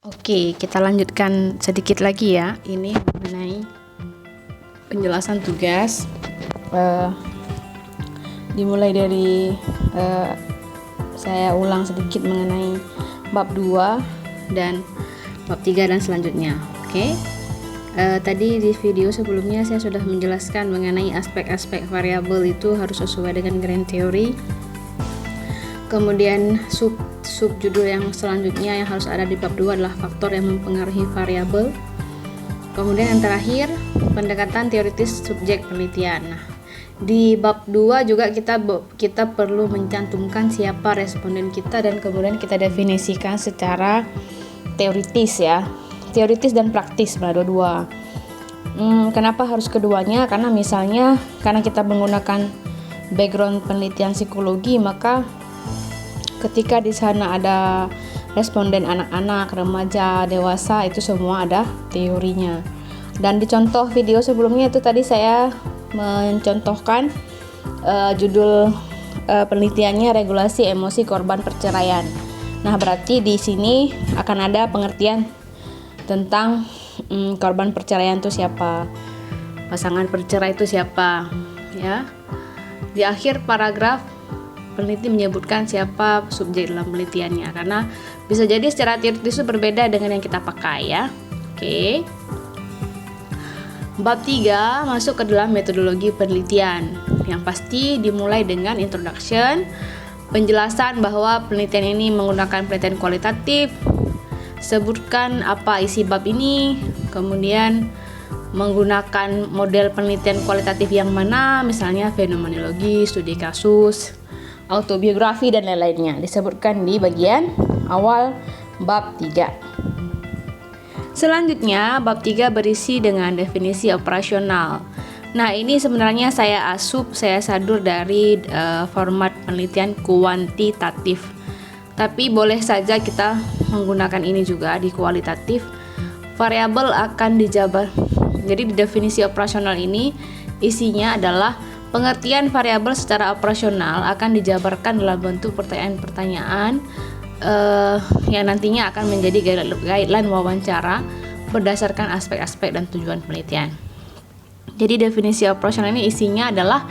Oke, kita lanjutkan sedikit lagi ya. Ini mengenai penjelasan tugas. Dimulai dari saya ulang sedikit mengenai bab 2 dan bab 3 dan selanjutnya. Oke. Tadi di video sebelumnya saya sudah menjelaskan mengenai aspek-aspek variabel itu harus sesuai dengan grand theory. Kemudian subjudul yang selanjutnya yang harus ada di bab 2 adalah faktor yang mempengaruhi variabel. Kemudian yang terakhir, pendekatan teoritis subjek penelitian. Nah, di bab 2 juga kita perlu mencantumkan siapa responden kita dan kemudian kita definisikan secara teoritis ya. Teoritis dan praktis, dua-dua. Kenapa harus keduanya? Karena misalnya karena kita menggunakan background penelitian psikologi, maka ketika di sana ada responden anak-anak, remaja, dewasa, itu semua ada teorinya. Dan di contoh video sebelumnya itu tadi saya mencontohkan judul penelitiannya regulasi emosi korban perceraian. Nah, berarti di sini akan ada pengertian tentang korban perceraian itu siapa, pasangan percerai itu siapa, ya. Di akhir paragraf peneliti menyebutkan siapa subjek dalam penelitiannya, karena bisa jadi secara teoritis itu berbeda dengan yang kita pakai ya. Oke. Bab 3 masuk ke dalam metodologi penelitian. Yang pasti dimulai dengan introduction, penjelasan bahwa penelitian ini menggunakan penelitian kualitatif, sebutkan apa isi bab ini, kemudian menggunakan model penelitian kualitatif yang mana, misalnya fenomenologi, studi kasus, autobiografi dan lain-lainnya, disebutkan di bagian awal bab 3. Selanjutnya, bab 3 berisi dengan definisi operasional. Nah, ini sebenarnya saya sadur dari format penelitian kuantitatif. Tapi boleh saja kita menggunakan ini juga di kualitatif. Variabel akan dijabar. Jadi di definisi operasional ini isinya adalah pengertian variabel secara operasional akan dijabarkan dalam bentuk pertanyaan-pertanyaan yang nantinya akan menjadi guideline wawancara berdasarkan aspek-aspek dan tujuan penelitian. Jadi definisi operasional ini isinya adalah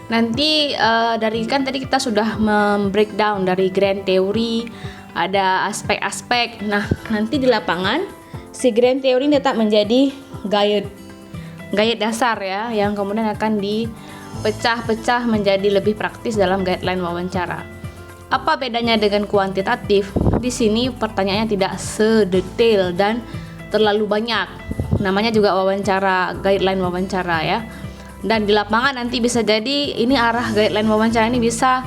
nanti dari kan tadi kita sudah breakdown dari grand theory, ada aspek-aspek. Nah, nanti di lapangan si grand theory tetap menjadi guide dasar ya, yang kemudian akan dipecah-pecah menjadi lebih praktis dalam guideline wawancara. Apa bedanya dengan kuantitatif? Di sini pertanyaannya tidak sedetail dan terlalu banyak. Namanya juga wawancara, guideline wawancara ya. Dan di lapangan nanti bisa jadi ini arah guideline wawancara ini bisa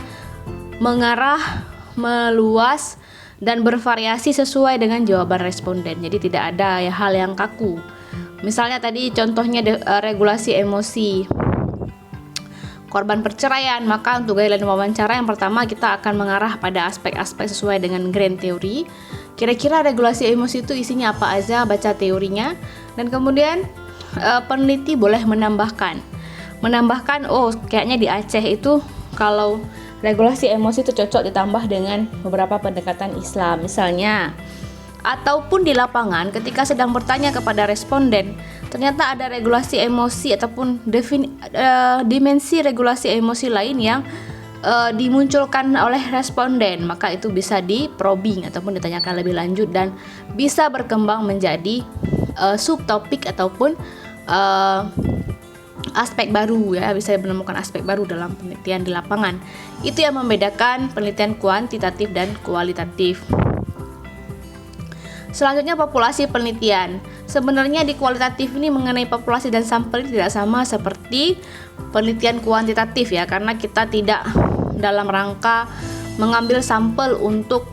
mengarah, meluas, dan bervariasi sesuai dengan jawaban responden. Jadi tidak ada ya hal yang kaku. Misalnya tadi contohnya regulasi emosi korban perceraian, maka untuk guideline wawancara yang pertama kita akan mengarah pada aspek-aspek sesuai dengan grand theory. Kira-kira regulasi emosi itu isinya apa aja, baca teorinya, dan kemudian peneliti boleh menambahkan, kayaknya di Aceh itu kalau regulasi emosi itu cocok ditambah dengan beberapa pendekatan Islam misalnya. Ataupun di lapangan ketika sedang bertanya kepada responden, ternyata ada regulasi emosi ataupun dimensi regulasi emosi lain yang dimunculkan oleh responden, maka itu bisa di probing ataupun ditanyakan lebih lanjut dan bisa berkembang menjadi subtopik ataupun aspek baru ya, bisa menemukan aspek baru dalam penelitian di lapangan. Itu yang membedakan penelitian kuantitatif dan kualitatif. Selanjutnya populasi penelitian. Sebenarnya di kualitatif ini mengenai populasi dan sampel tidak sama seperti penelitian kuantitatif ya, karena kita tidak dalam rangka mengambil sampel untuk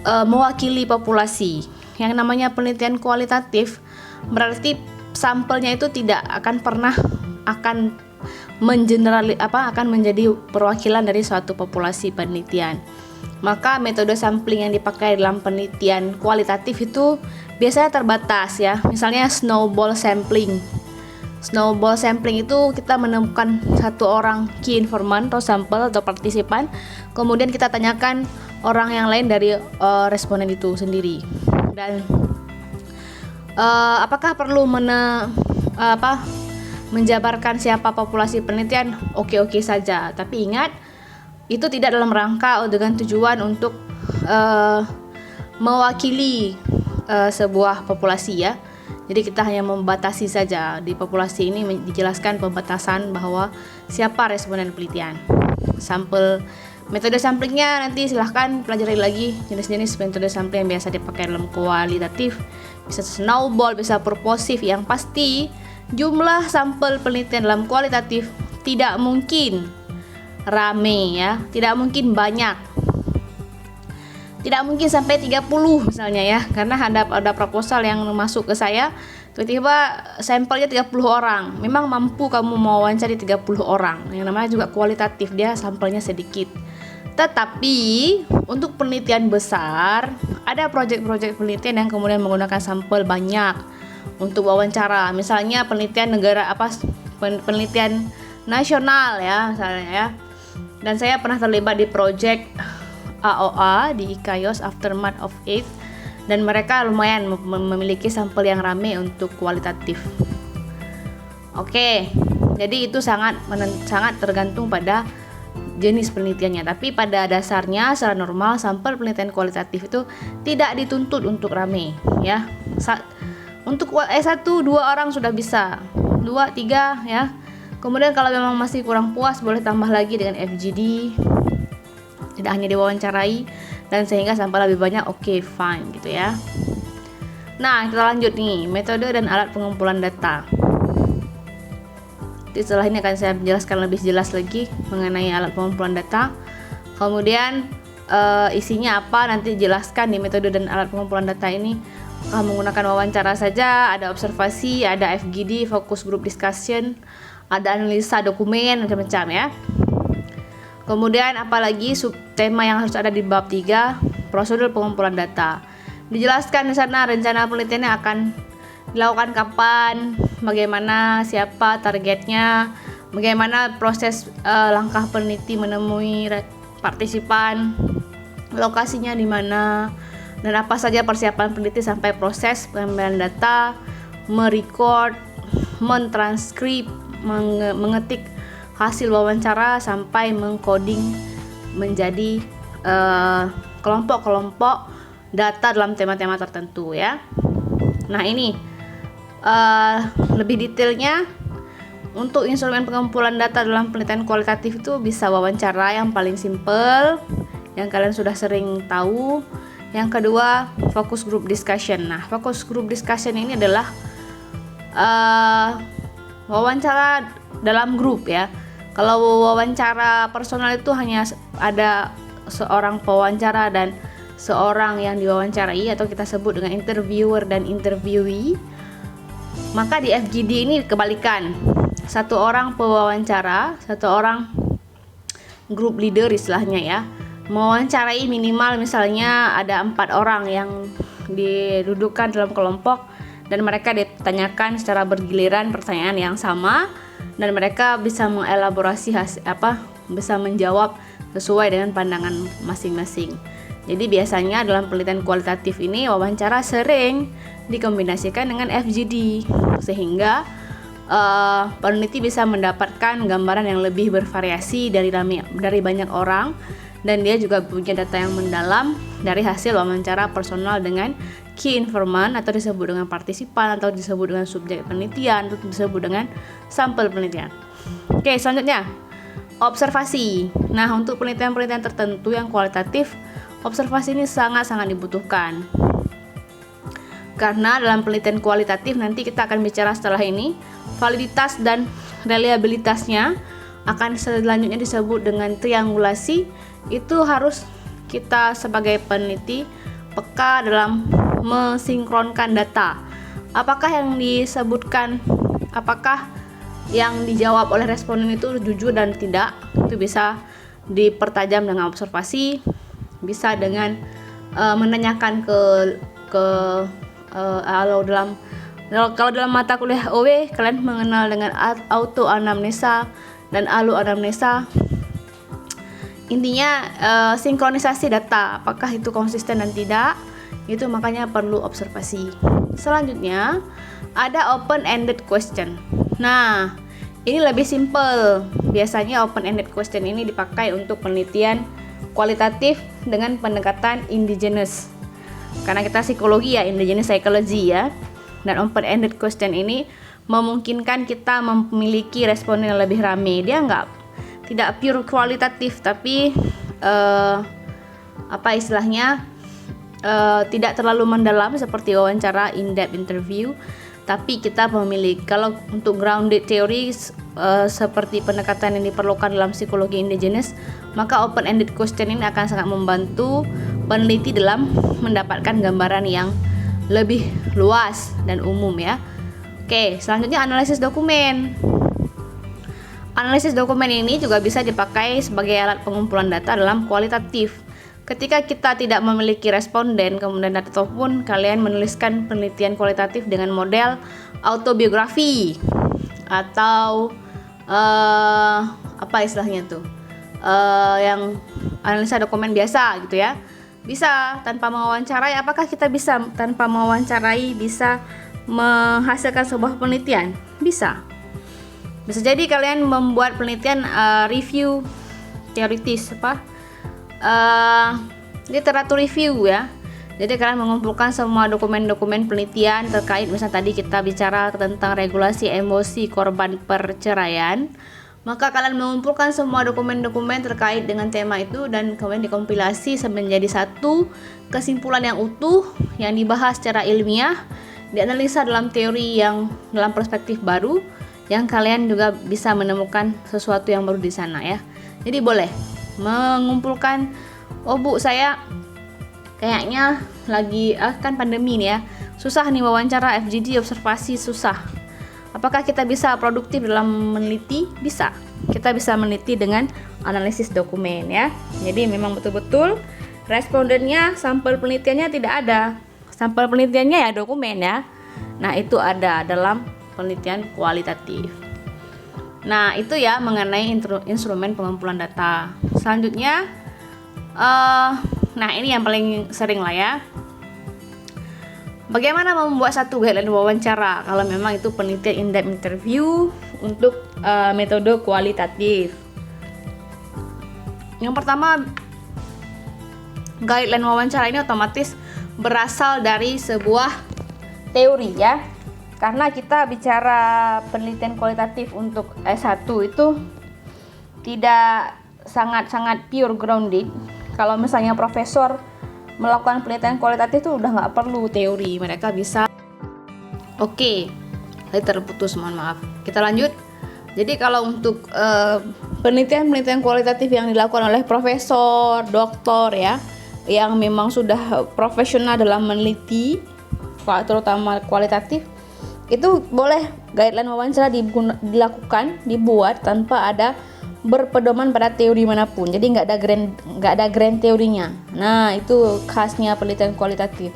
mewakili populasi. Yang namanya penelitian kualitatif berarti sampelnya itu tidak akan pernah akan menjadi perwakilan dari suatu populasi penelitian. Maka metode sampling yang dipakai dalam penelitian kualitatif itu biasanya terbatas ya. Misalnya snowball sampling. Snowball sampling itu kita menemukan satu orang key informant atau sampel atau partisipan, kemudian kita tanyakan orang yang lain dari responden itu sendiri. Dan Apakah perlu menjabarkan siapa populasi penelitian? Oke-oke saja, tapi ingat itu tidak dalam rangka dengan tujuan untuk mewakili sebuah populasi ya. Jadi kita hanya membatasi saja. Di populasi ini dijelaskan pembatasan bahwa siapa responden penelitian. Metode samplingnya nanti silahkan pelajari lagi jenis-jenis metode sampling yang biasa dipakai dalam kualitatif. Bisa snowball, bisa purposif. Yang pasti jumlah sampel penelitian dalam kualitatif tidak mungkin rame ya, tidak mungkin banyak. Tidak mungkin sampai 30 misalnya ya, karena ada proposal yang masuk ke saya tiba-tiba sampelnya 30 orang. Memang mampu kamu mewawancari 30 orang. Yang namanya juga kualitatif, dia sampelnya sedikit. Tetapi untuk penelitian besar, ada proyek-proyek penelitian yang kemudian menggunakan sampel banyak untuk wawancara. Misalnya penelitian penelitian nasional ya misalnya ya. Dan saya pernah terlibat di proyek AOA di ICAIOS Aftermath of AIDS, dan mereka lumayan memiliki sampel yang ramai untuk kualitatif. Oke, jadi itu sangat tergantung pada jenis penelitiannya. Tapi pada dasarnya secara normal sampel penelitian kualitatif itu tidak dituntut untuk ramai ya. Untuk S1 2 orang sudah bisa, 2 3 ya. Kemudian kalau memang masih kurang puas boleh tambah lagi dengan FGD. Tidak hanya diwawancarai dan sehingga sampel lebih banyak, oke, fine gitu ya. Nah, kita lanjut nih, metode dan alat pengumpulan data. Setelah ini akan saya menjelaskan lebih jelas lagi mengenai alat pengumpulan data. Kemudian isinya apa nanti jelaskan di metode dan alat pengumpulan data ini. Menggunakan wawancara saja, ada observasi, ada FGD, focus group discussion, ada analisa dokumen, macam-macam ya. Kemudian apalagi subtema yang harus ada di bab 3, prosedur pengumpulan data. Dijelaskan di sana rencana penelitiannya akan dilakukan kapan, bagaimana, siapa targetnya, bagaimana proses langkah peneliti menemui partisipan, lokasinya di mana, dan apa saja persiapan peneliti sampai proses pengambilan data, merecord, mentranskrip, mengetik hasil wawancara sampai mengcoding menjadi kelompok-kelompok data dalam tema-tema tertentu ya. Nah ini lebih detailnya untuk instrumen pengumpulan data dalam penelitian kualitatif itu bisa wawancara yang paling simple yang kalian sudah sering tahu. Yang kedua focus group discussion. Nah focus group discussion ini adalah wawancara dalam grup ya. Kalau wawancara personal itu hanya ada seorang pewawancara dan seorang yang diwawancarai atau kita sebut dengan interviewer dan interviewee. Maka di FGD ini kebalikan. Satu orang pewawancara, satu orang group leader istilahnya ya. Mewawancarai minimal misalnya ada 4 orang yang didudukkan dalam kelompok dan mereka ditanyakan secara bergiliran pertanyaan yang sama. Dan mereka bisa mengelaborasi bisa menjawab sesuai dengan pandangan masing-masing. Jadi biasanya dalam penelitian kualitatif ini wawancara sering dikombinasikan dengan FGD sehingga peneliti bisa mendapatkan gambaran yang lebih bervariasi dari banyak orang, dan dia juga punya data yang mendalam dari hasil wawancara personal dengan key informant atau disebut dengan partisipan atau disebut dengan subjek penelitian atau disebut dengan sampel penelitian. Oke, selanjutnya observasi. Nah, untuk penelitian-penelitian tertentu yang kualitatif, observasi ini sangat-sangat dibutuhkan. Karena dalam penelitian kualitatif nanti kita akan bicara setelah ini, validitas dan reliabilitasnya akan selanjutnya disebut dengan triangulasi. Itu harus kita sebagai peneliti peka dalam mensinkronkan data. Apakah yang disebutkan, apakah yang dijawab oleh responden itu jujur dan tidak, itu bisa dipertajam dengan observasi, bisa dengan menanyakan kalau dalam mata kuliah OW kalian mengenal dengan auto anamnesa dan alu anamnesa. Intinya sinkronisasi data, apakah itu konsisten dan tidak, Itu makanya perlu observasi. Selanjutnya ada open-ended question. Nah, ini lebih simple. Biasanya open-ended question ini dipakai untuk penelitian kualitatif dengan pendekatan indigenous. Karena kita psikologi ya, indigenous psychology ya. Dan open-ended question ini memungkinkan kita memiliki respon yang lebih ramai. Dia tidak pure kualitatif, tapi tidak terlalu mendalam seperti wawancara in-depth interview, tapi kita memiliki, kalau untuk grounded teori seperti pendekatan yang diperlukan dalam psikologi indigenous, maka open-ended question ini akan sangat membantu peneliti dalam mendapatkan gambaran yang lebih luas dan umum ya. Oke, selanjutnya analisis dokumen. Analisis dokumen ini juga bisa dipakai sebagai alat pengumpulan data dalam kualitatif. Ketika kita tidak memiliki responden, kemudian ataupun kalian menuliskan penelitian kualitatif dengan model autobiografi atau yang analisa dokumen biasa gitu ya. Bisa tanpa mewawancarai. Apakah kita bisa tanpa mewawancarai bisa menghasilkan sebuah penelitian? Bisa. Bisa jadi kalian membuat penelitian review teoritis literatur review ya. Jadi kalian mengumpulkan semua dokumen-dokumen penelitian terkait, misalnya tadi kita bicara tentang regulasi emosi korban perceraian, maka kalian mengumpulkan semua dokumen-dokumen terkait dengan tema itu dan kemudian dikompilasi menjadi satu kesimpulan yang utuh yang dibahas secara ilmiah, dianalisa dalam teori yang dalam perspektif baru, yang kalian juga bisa menemukan sesuatu yang baru di sana ya. Jadi boleh mengumpulkan, Bu, saya kayaknya lagi kan pandemi nih ya, susah nih wawancara FGD, observasi susah. Apakah kita bisa produktif dalam meneliti? Bisa. Kita bisa meneliti dengan analisis dokumen ya. Jadi memang betul-betul respondennya, sampel penelitiannya tidak ada. Sampel penelitiannya ya dokumen ya. Nah, itu ada dalam penelitian kualitatif. Nah, itu ya mengenai instrumen pengumpulan data. Selanjutnya, nah ini yang paling sering lah ya. Bagaimana membuat satu guideline wawancara kalau memang itu penelitian in-depth interview untuk metode kualitatif. Yang pertama, guideline wawancara ini otomatis berasal dari sebuah teori ya. Karena kita bicara penelitian kualitatif untuk S1 itu tidak sangat-sangat pure grounded. Kalau misalnya profesor melakukan penelitian kualitatif itu udah nggak perlu teori, mereka bisa. Oke, tadi terputus, mohon maaf. Kita lanjut. Jadi kalau untuk penelitian kualitatif yang dilakukan oleh profesor, doktor ya, yang memang sudah profesional dalam meneliti, terutama kualitatif, itu boleh guideline wawancara dibuat tanpa ada berpedoman pada teori manapun. Jadi nggak ada grand teorinya. Nah, itu khasnya penelitian kualitatif.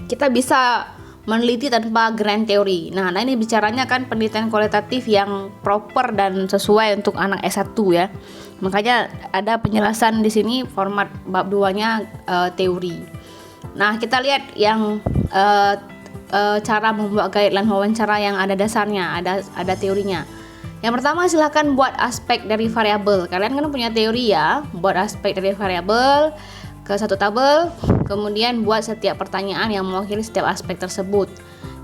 Kita bisa meneliti tanpa grand teori. Nah, ini bicaranya kan penelitian kualitatif yang proper dan sesuai untuk anak S1 ya. Makanya ada penjelasan di sini format bab 2-nya teori. Nah, kita lihat yang cara membuat guideline wawancara yang ada dasarnya, ada teorinya. Yang pertama, silahkan buat aspek dari variabel. Kalian kan punya teori ya, buat aspek dari variabel ke satu tabel, kemudian buat setiap pertanyaan yang mewakili setiap aspek tersebut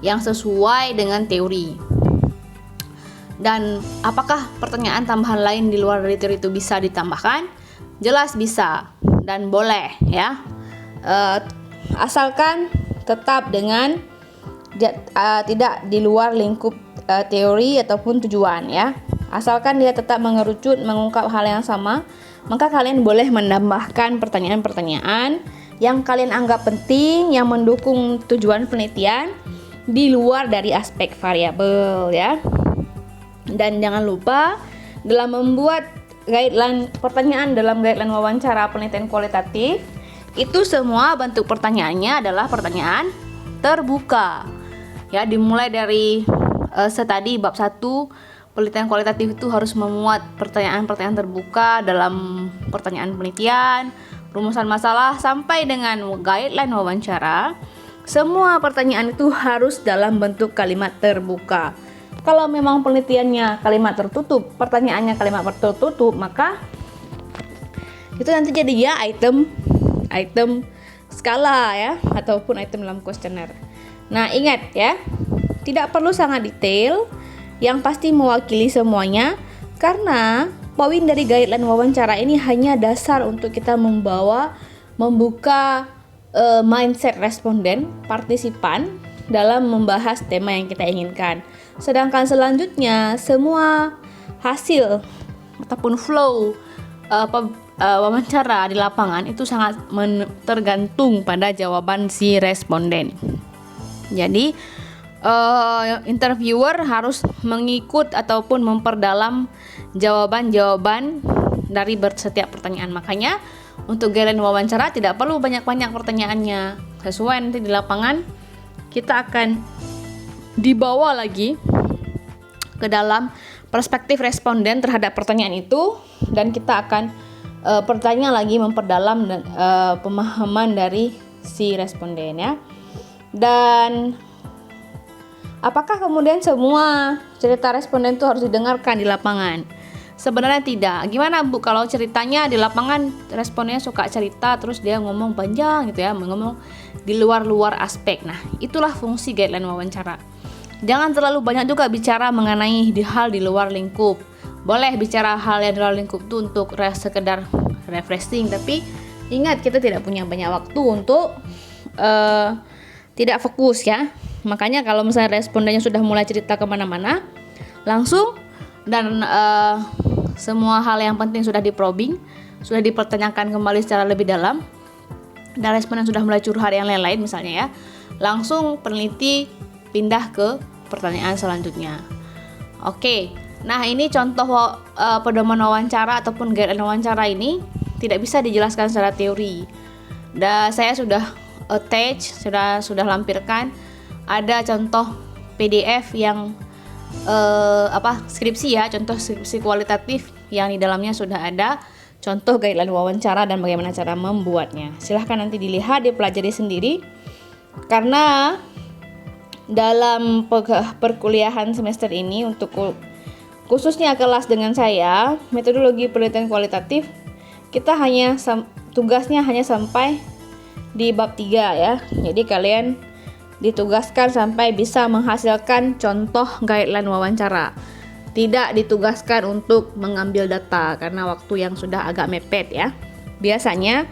yang sesuai dengan teori. Dan apakah pertanyaan tambahan lain di luar dari teori itu bisa ditambahkan? Jelas bisa dan boleh ya, asalkan tetap dengan tidak di luar lingkup teori ataupun tujuan ya. Asalkan dia tetap mengerucut mengungkap hal yang sama, maka kalian boleh menambahkan pertanyaan-pertanyaan yang kalian anggap penting yang mendukung tujuan penelitian di luar dari aspek variabel ya. Dan jangan lupa dalam membuat guideline pertanyaan dalam guideline wawancara penelitian kualitatif, itu semua bentuk pertanyaannya adalah pertanyaan terbuka. Ya, dimulai dari setadi bab 1, penelitian kualitatif itu harus memuat pertanyaan-pertanyaan terbuka dalam pertanyaan penelitian, rumusan masalah sampai dengan guideline wawancara, semua pertanyaan itu harus dalam bentuk kalimat terbuka. Kalau memang penelitiannya kalimat tertutup, pertanyaannya kalimat tertutup, maka itu nanti jadinya item skala ya, ataupun item dalam kuesioner. Nah, ingat ya, tidak perlu sangat detail, yang pasti mewakili semuanya, karena poin dari guideline wawancara ini hanya dasar untuk kita membuka mindset responden, partisipan dalam membahas tema yang kita inginkan. Sedangkan selanjutnya semua hasil ataupun flow wawancara di lapangan itu sangat tergantung pada jawaban si responden. Jadi interviewer harus mengikut ataupun memperdalam jawaban-jawaban dari setiap pertanyaan. Makanya untuk guideline wawancara tidak perlu banyak-banyak pertanyaannya. Sesuai nanti di lapangan kita akan dibawa lagi ke dalam perspektif responden terhadap pertanyaan itu, dan kita akan bertanya lagi, memperdalam pemahaman dari si responden ya. Dan apakah kemudian semua cerita responden itu harus didengarkan di lapangan? Sebenarnya tidak. Gimana Bu kalau ceritanya di lapangan respondennya suka cerita terus dia ngomong panjang gitu ya, ngomong di luar aspek. Nah, itulah fungsi guideline wawancara. Jangan terlalu banyak juga bicara mengenai hal di luar lingkup. Boleh bicara hal yang di luar lingkup itu untuk sekedar refreshing, tapi ingat kita tidak punya banyak waktu untuk tidak fokus ya. Makanya kalau misalnya respondennya sudah mulai cerita kemana-mana, langsung dan semua hal yang penting sudah diprobing, sudah dipertanyakan kembali secara lebih dalam, dan responden sudah mulai curhat yang lain-lain misalnya ya, langsung peneliti pindah ke pertanyaan selanjutnya. Oke, nah ini contoh pedoman wawancara ataupun guideline wawancara ini tidak bisa dijelaskan secara teori. Dan saya sudah attach, sudah lampirkan ada contoh PDF yang skripsi ya, contoh skripsi kualitatif yang di dalamnya sudah ada contoh guideline wawancara dan bagaimana cara membuatnya. Silahkan nanti dilihat, dipelajari sendiri, karena dalam perkuliahan semester ini untuk khususnya kelas dengan saya, metodologi penelitian kualitatif, kita hanya tugasnya hanya sampai di bab 3 ya. Jadi kalian ditugaskan sampai bisa menghasilkan contoh guideline wawancara. Tidak ditugaskan untuk mengambil data karena waktu yang sudah agak mepet ya. Biasanya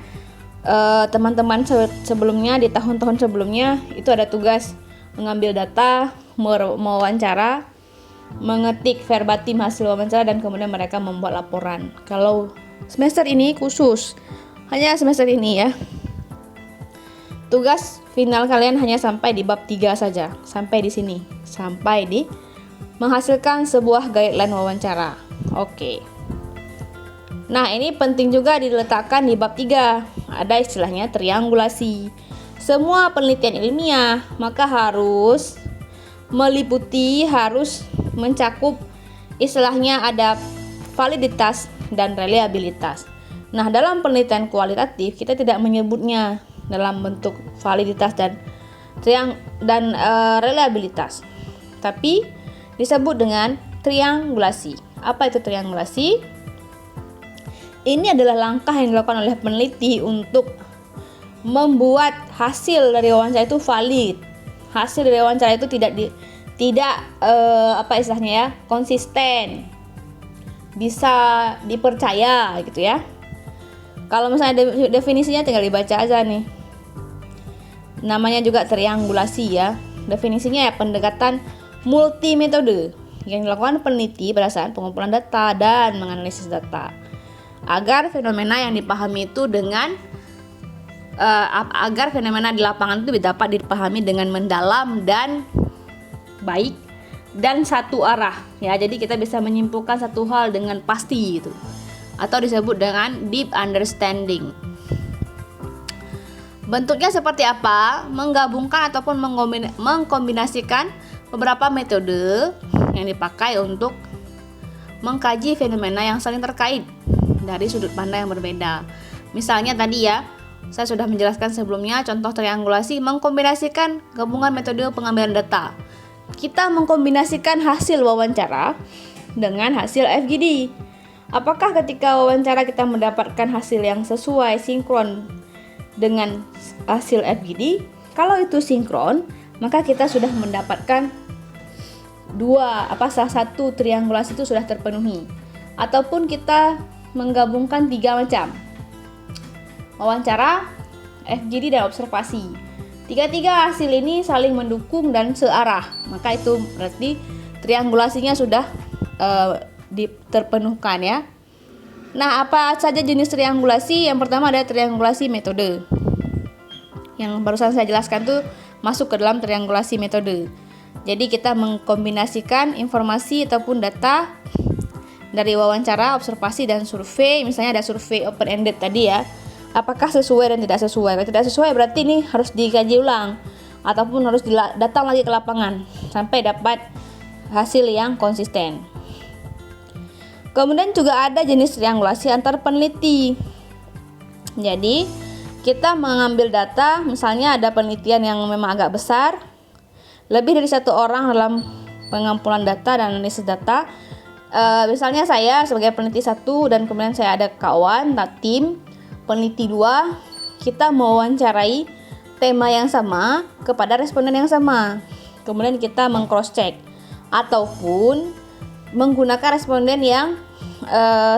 teman-teman sebelumnya di tahun-tahun sebelumnya itu ada tugas mengambil data, mewawancara, mengetik verbatim hasil wawancara, dan kemudian mereka membuat laporan. Kalau semester ini khusus, hanya semester ini ya, tugas final kalian hanya sampai di bab 3 saja, sampai di sini, sampai di menghasilkan sebuah guideline wawancara. Oke. Nah, ini penting juga diletakkan di bab 3. Ada istilahnya triangulasi. Semua penelitian ilmiah maka harus meliputi, harus mencakup istilahnya ada validitas dan reliabilitas. Nah, dalam penelitian kualitatif kita tidak menyebutnya dalam bentuk validitas dan reliabilitas, tapi disebut dengan triangulasi. Apa itu triangulasi? Ini adalah langkah yang dilakukan oleh peneliti untuk membuat hasil dari wawancara itu valid. Hasil dari wawancara itu tidak konsisten, bisa dipercaya gitu ya. Kalau misalnya definisinya tinggal dibaca aja nih. Namanya juga triangulasi ya. Definisinya ya pendekatan multimetode yang dilakukan peneliti berdasarkan pengumpulan data dan menganalisis data agar fenomena yang dipahami itu agar fenomena di lapangan itu dapat dipahami dengan mendalam dan baik dan satu arah ya. Jadi kita bisa menyimpulkan satu hal dengan pasti gitu, atau disebut dengan deep understanding. Bentuknya seperti apa? Menggabungkan ataupun mengkombinasikan beberapa metode yang dipakai untuk mengkaji fenomena yang saling terkait dari sudut pandang yang berbeda. Misalnya tadi ya, saya sudah menjelaskan sebelumnya contoh triangulasi mengkombinasikan gabungan metode pengambilan data. Kita mengkombinasikan hasil wawancara dengan hasil FGD. Apakah ketika wawancara kita mendapatkan hasil yang sesuai sinkron dengan hasil FGD? Kalau itu sinkron, maka kita sudah mendapatkan salah satu triangulasi itu sudah terpenuhi. Ataupun kita menggabungkan 3 macam. Wawancara, FGD, dan observasi. Tiga hasil ini saling mendukung dan searah. Maka itu berarti triangulasinya sudah terpenuhkan ya. Nah, apa saja jenis triangulasi? Yang pertama ada triangulasi metode. Yang barusan saya jelaskan tuh masuk ke dalam triangulasi metode. Jadi kita mengkombinasikan informasi ataupun data dari wawancara, observasi, dan survei. Misalnya ada survei open-ended tadi ya. Apakah sesuai dan tidak sesuai? Kalau tidak sesuai berarti ini harus dikaji ulang ataupun harus datang lagi ke lapangan sampai dapat hasil yang konsisten. Kemudian juga ada jenis triangulasi antar peneliti. Jadi kita mengambil data, misalnya ada penelitian yang memang agak besar, lebih dari 1 orang dalam pengumpulan data dan analisis data. Misalnya saya sebagai peneliti 1 dan kemudian saya ada kawan, tim peneliti 2, kita mewawancarai tema yang sama kepada responden yang sama. Kemudian kita meng-cross check ataupun menggunakan responden yang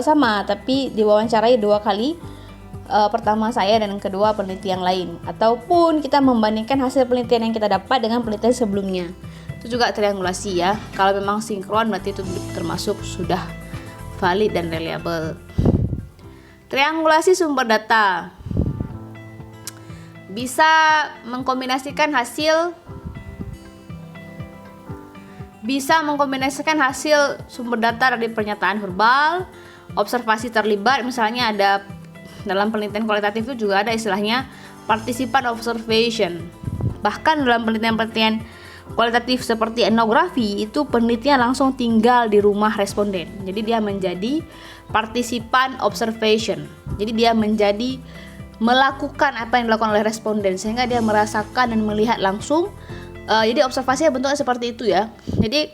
sama tapi diwawancarai 2 kali. Pertama saya dan yang kedua peneliti yang lain, ataupun kita membandingkan hasil penelitian yang kita dapat dengan penelitian sebelumnya. Itu juga triangulasi ya. Kalau memang sinkron berarti itu termasuk sudah valid dan reliable. Triangulasi sumber data bisa mengkombinasikan hasil sumber data dari pernyataan verbal, observasi terlibat. Misalnya ada dalam penelitian kualitatif itu juga ada istilahnya participant observation. Bahkan dalam penelitian kualitatif seperti etnografi itu penelitian langsung tinggal di rumah responden. Jadi dia menjadi participant observation. Jadi dia melakukan apa yang dilakukan oleh responden sehingga dia merasakan dan melihat langsung. Jadi observasinya bentuknya seperti itu ya. Jadi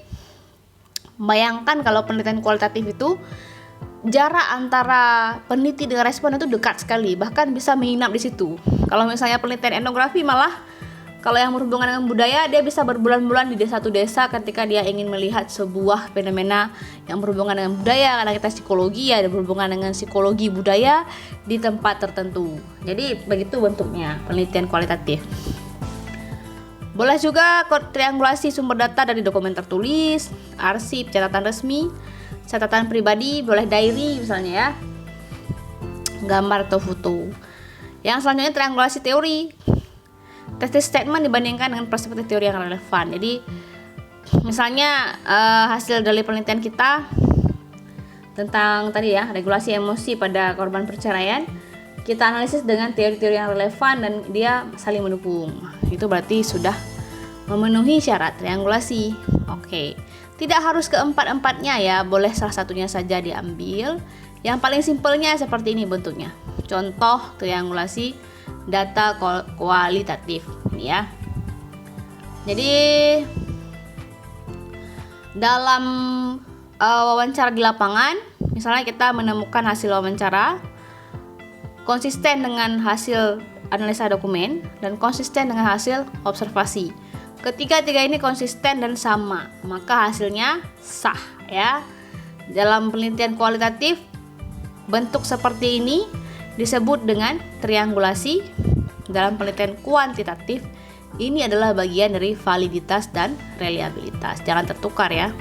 bayangkan kalau penelitian kualitatif itu jarak antara peneliti dengan responden itu dekat sekali, bahkan bisa menginap di situ. Kalau misalnya penelitian etnografi malah kalau yang berhubungan dengan budaya, dia bisa berbulan-bulan di satu desa ketika dia ingin melihat sebuah fenomena yang berhubungan dengan budaya. Karena kita psikologi ya, ada berhubungan dengan psikologi budaya di tempat tertentu. Jadi begitu bentuknya penelitian kualitatif. Boleh juga triangulasi sumber data dari dokumen tertulis, arsip, catatan resmi, catatan pribadi, boleh diary misalnya ya, gambar atau foto. Yang selanjutnya triangulasi teori. Tesis statement dibandingkan dengan perspektif teori yang relevan. Jadi misalnya hasil dari penelitian kita tentang tadi ya regulasi emosi pada korban perceraian, kita analisis dengan teori-teori yang relevan dan dia saling mendukung. Itu berarti sudah memenuhi syarat triangulasi. Oke. Tidak harus keempat-empatnya ya, boleh salah satunya saja diambil. Yang paling simpelnya seperti ini bentuknya. Contoh triangulasi data kualitatif ini ya. Jadi dalam wawancara di lapangan, misalnya kita menemukan hasil wawancara konsisten dengan hasil analisa dokumen dan konsisten dengan hasil observasi. Ketiga-tiga ini konsisten dan sama, maka hasilnya sah ya. Dalam penelitian kualitatif bentuk seperti ini disebut dengan triangulasi. Dalam penelitian kuantitatif ini adalah bagian dari validitas dan reliabilitas. Jangan tertukar ya.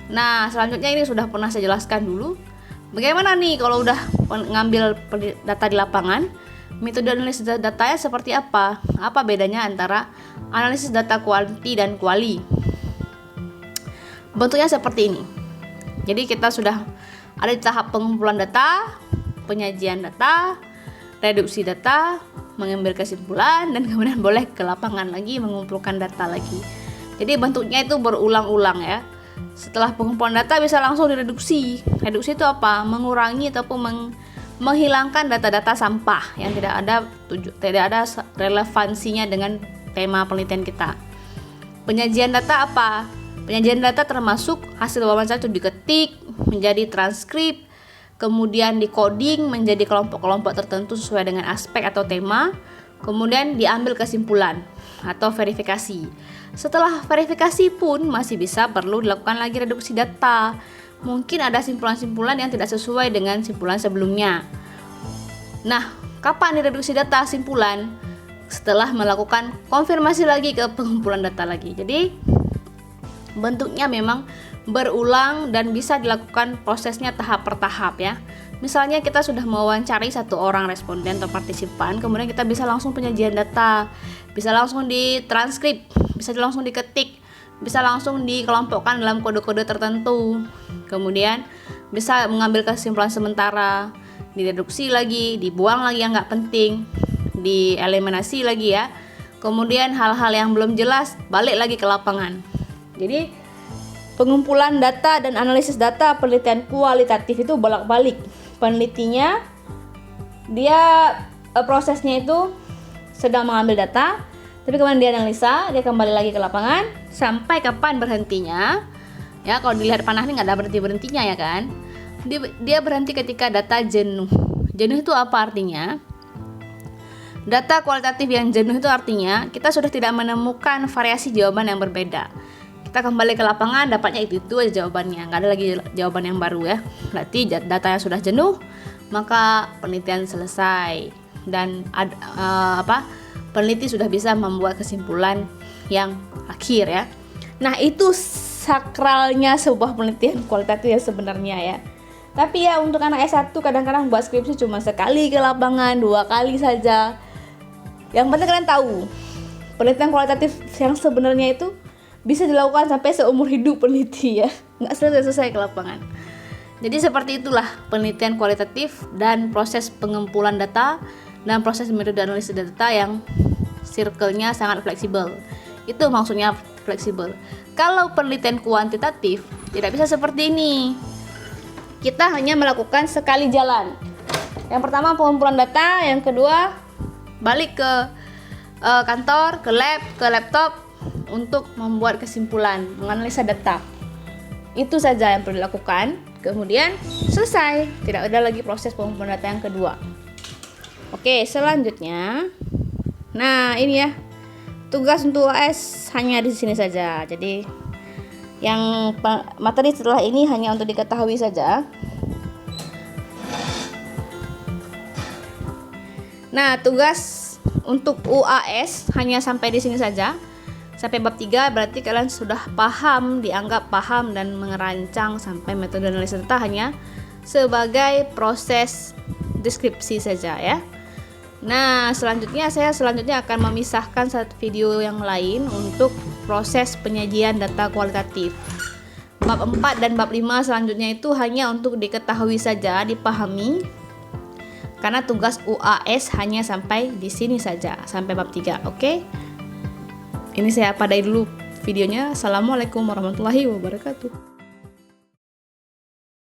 Nah, selanjutnya ini sudah pernah saya jelaskan dulu. Bagaimana nih kalau udah ngambil data di lapangan? Metode analisis datanya seperti apa? Apa bedanya antara analisis data kuanti dan kuali? Bentuknya seperti ini. Jadi kita sudah ada di tahap pengumpulan data, penyajian data, reduksi data, mengambil kesimpulan, dan kemudian boleh ke lapangan lagi mengumpulkan data lagi. Jadi bentuknya itu berulang-ulang ya. Setelah pengumpulan data bisa langsung direduksi. Reduksi itu apa? Mengurangi ataupun menghilangkan data-data sampah yang tidak ada relevansinya dengan tema penelitian kita. Penyajian data apa? Penyajian data termasuk hasil wawancara itu diketik menjadi transkrip, kemudian di-coding menjadi kelompok-kelompok tertentu sesuai dengan aspek atau tema, kemudian diambil kesimpulan atau verifikasi. Setelah verifikasi pun masih bisa perlu dilakukan lagi reduksi data. Mungkin ada simpulan-simpulan yang tidak sesuai dengan simpulan sebelumnya. Nah, kapan direduksi data simpulan? Setelah melakukan konfirmasi lagi ke pengumpulan data lagi. Jadi bentuknya memang berulang dan bisa dilakukan prosesnya tahap per tahap ya. Misalnya kita sudah mewawancari 1 orang responden atau partisipan, kemudian kita bisa langsung penyajian data, bisa langsung ditranskrip, bisa langsung diketik, bisa langsung dikelompokkan dalam kode-kode tertentu. Kemudian bisa mengambil kesimpulan sementara, direduksi lagi, dibuang lagi yang nggak penting, dieliminasi lagi ya. Kemudian hal-hal yang belum jelas balik lagi ke lapangan. Jadi pengumpulan data dan analisis data penelitian kualitatif itu bolak-balik. Penelitinya prosesnya itu sedang mengambil data, tapi kemudian dia analisa, dia kembali lagi ke lapangan sampai kapan berhentinya. Ya, kalau dilihat panah ini nggak ada berhentinya ya kan. Dia berhenti ketika data jenuh. Jenuh itu apa artinya? Data kualitatif yang jenuh itu artinya kita sudah tidak menemukan variasi jawaban yang berbeda. Kita kembali ke lapangan, dapatnya itu aja jawabannya, nggak ada lagi jawaban yang baru ya. Berarti datanya sudah jenuh, maka penelitian selesai dan peneliti sudah bisa membuat kesimpulan yang akhir ya. Nah, itu sakralnya sebuah penelitian kualitatif ya sebenarnya ya. Tapi ya untuk anak S1 kadang-kadang buat skripsi cuma sekali ke lapangan, 2 kali saja. Yang penting kalian tahu, penelitian kualitatif yang sebenarnya itu bisa dilakukan sampai seumur hidup peneliti ya, nggak selesai ke lapangan. Jadi seperti itulah penelitian kualitatif dan proses pengumpulan data dan proses metode analisis data yang circle-nya sangat fleksibel. Itu maksudnya fleksibel. Kalau penelitian kuantitatif tidak bisa seperti ini. Kita hanya melakukan sekali jalan. Yang pertama pengumpulan data, yang kedua balik ke kantor, ke lab, ke laptop untuk membuat kesimpulan, menganalisa data. Itu saja yang perlu dilakukan. Kemudian selesai, tidak ada lagi proses pengumpulan data yang kedua. Oke, selanjutnya. Nah, ini ya. Tugas untuk UAS hanya di sini saja. Jadi yang materi setelah ini hanya untuk diketahui saja. Nah, tugas untuk UAS hanya sampai di sini saja. Sampai bab 3 berarti kalian sudah paham, dianggap paham dan merancang sampai metode analisis data hanya sebagai proses deskripsi saja ya. Nah, saya selanjutnya akan memisahkan satu video yang lain untuk proses penyajian data kualitatif. Bab 4 dan bab 5 selanjutnya itu hanya untuk diketahui saja, dipahami. Karena tugas UAS hanya sampai di sini saja, sampai bab 3, oke? Ini saya padai dulu videonya. Assalamualaikum warahmatullahi wabarakatuh.